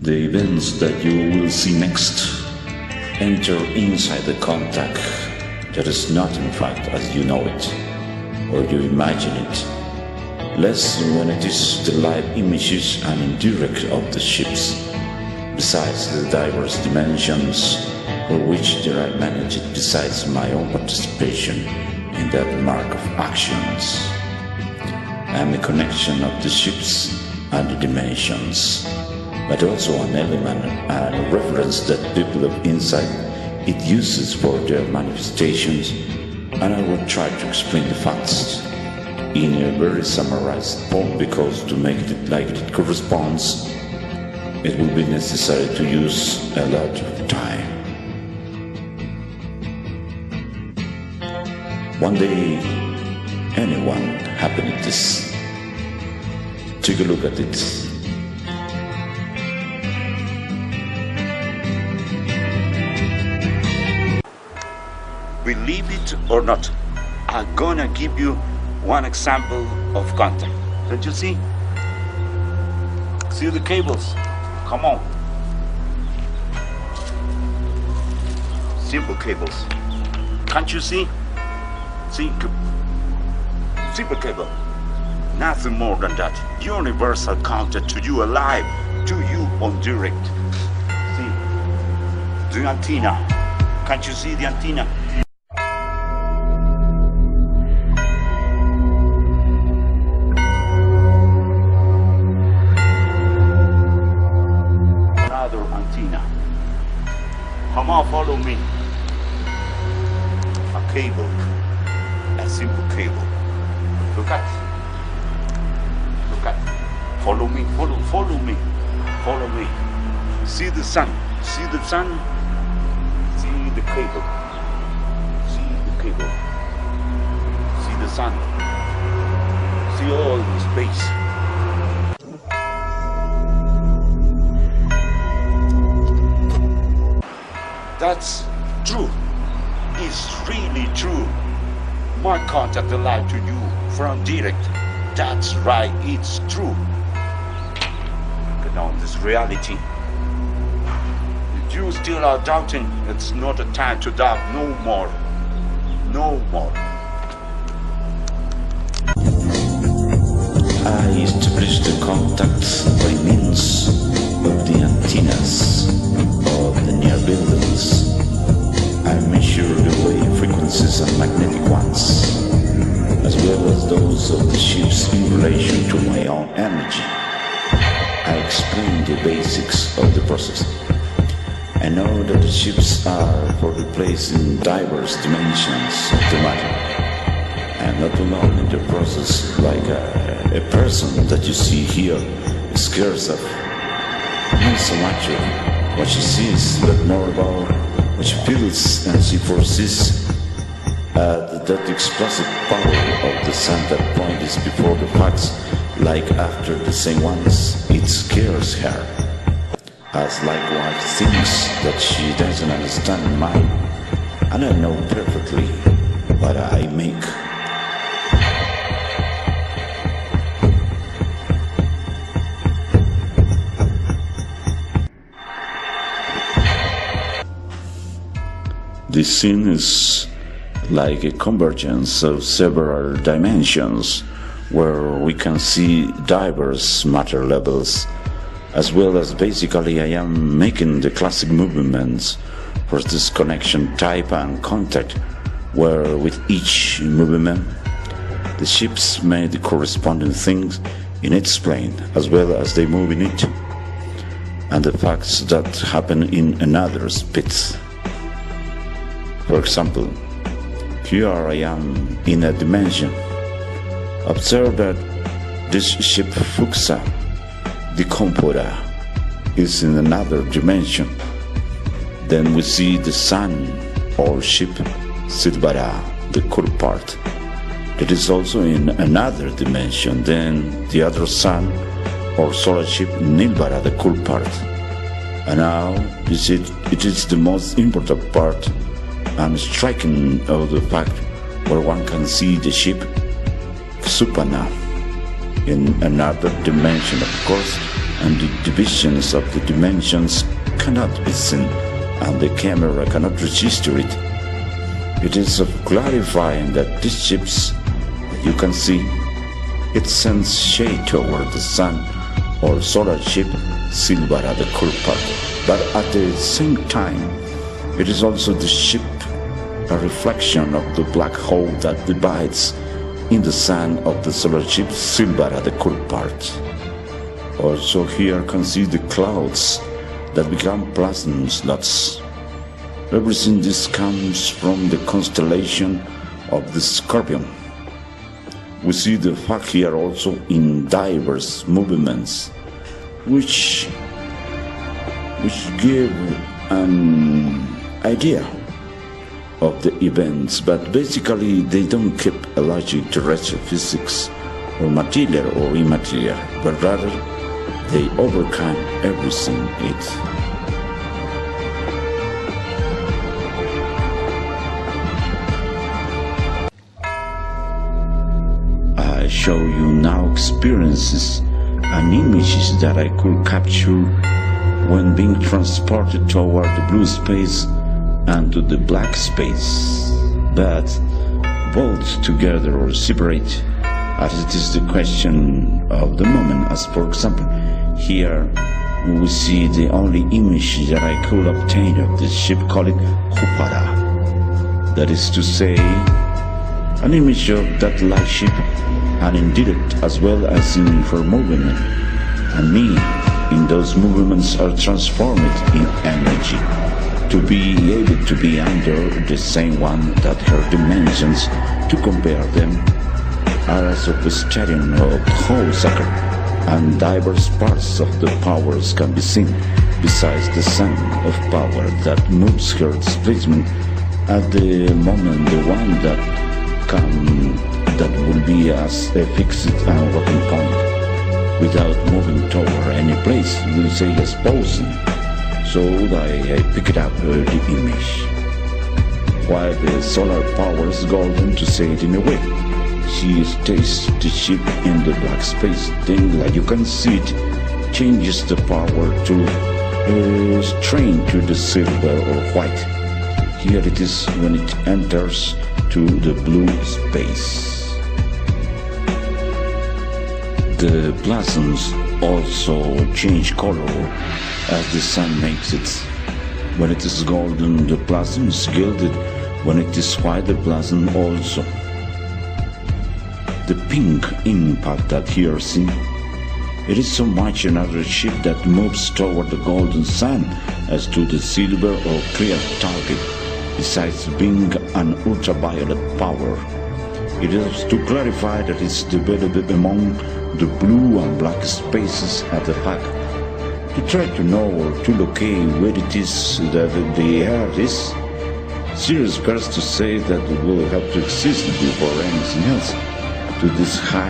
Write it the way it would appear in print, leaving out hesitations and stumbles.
The events that you will see next enter inside the contact that is not in fact as you know it or you imagine it, less when it is the live images and indirect of the ships, besides the diverse dimensions for which there are managed besides my own participation in that mark of actions, and the connection of the ships and the dimensions, but also an element and a reference that people of insight it uses for their manifestations, and I will try to explain the facts in a very summarized form, because to make it like it corresponds, it will be necessary to use a lot of time. One day, anyone happened to this. Take a look at it. Believe it or not, I'm gonna give you one example of contact. Don't you see? See the cables? Come on. Simple cables. Can't you see? See? Simple cable. Nothing more than that. Universal contact to you alive, to you on direct. See? The antenna. Can't you see the antenna? Come on, follow me. A cable, a simple cable. Look at, follow me, follow me, follow me. See the sun, see the sun, see the cable, see the cable, see the sun, see all the space. That's true. It's really true. My contact alive to you from direct. That's right, it's true. But on this reality, if you still are doubting, it's not a time to doubt no more. No more. I established the contact by means of the antennas of the near buildings. I measure the wave frequencies and magnetic ones, as well as those of the ships in relation to my own energy. I explain the basics of the process. I know that the ships are for the place in diverse dimensions of the matter, and not alone in the process like a person that you see here scares of. Not so much of what she sees, but more about what she feels and she foresees. That explosive power of the sun that point is before the facts, like after the same ones, it scares her. As likewise things that she doesn't understand in mind, and I know perfectly what I make. This scene is like a convergence of several dimensions where we can see diverse matter levels, as well as basically I am making the classic movements for this connection type and contact, where with each movement the ships make the corresponding things in its plane as well as they move in it, and the facts that happen in another space. For example, here I am in a dimension. Observe that this ship Fuxa, the computer, is in another dimension. Then we see the sun or ship Silvara, the cool part, that is also in another dimension. Then the other sun or solar ship Nilvara, the cool part. And now you see it is the most important part and striking of the fact where one can see the ship Supana in another dimension, of course, and the divisions of the dimensions cannot be seen, and the camera cannot register it. It is of clarifying that these ships, you can see, it sends shade toward the sun or solar ship, silver at the curved part, but at the same time, it is also the ship, a reflection of the black hole that divides in the sun of the solar ship, silver at the curved part. Also here can see the clouds that become plasma slots. Everything this comes from the constellation of the Scorpion. We see the fog here also in diverse movements, which give an idea of the events, but basically they don't keep a logic to terrestrial physics or material or immaterial, but rather they overcome everything it. I show you now experiences and images that I could capture when being transported toward the blue space and to the black space, but both together or separate, as it is the question of the moment. As for example, here we see the only image that I could obtain of this ship called HUGO. That is to say, an image of that light ship, and indeed as well as in her movement, and me in those movements are transformed in energy to be able to be under the same one that her dimensions, to compare them, are as of a stadium of whole soccer, and diverse parts of the powers can be seen, besides the sun of power that moves her displacement at the moment, the one that will be as a fixed and working point, without moving toward any place, we'll say as posing. So I pick it up the image. While the solar power is golden, to say it in a way, she stays the ship in the black space. Then, like you can see, it changes the power to strain to the silver or white. Here it is when it enters to the blue space. The plasms also change color as the sun makes it. When it is golden, the plasm is gilded. When it is white, the plasm also. The pink impact that here seen, it is so much another ship that moves toward the golden sun as to the silver or clear target, besides being an ultraviolet power. It is to clarify that it's developed among the blue and black spaces at the back, to try to know or to locate where it is that the earth is. Serious verse to say that it will have to exist before anything else to this high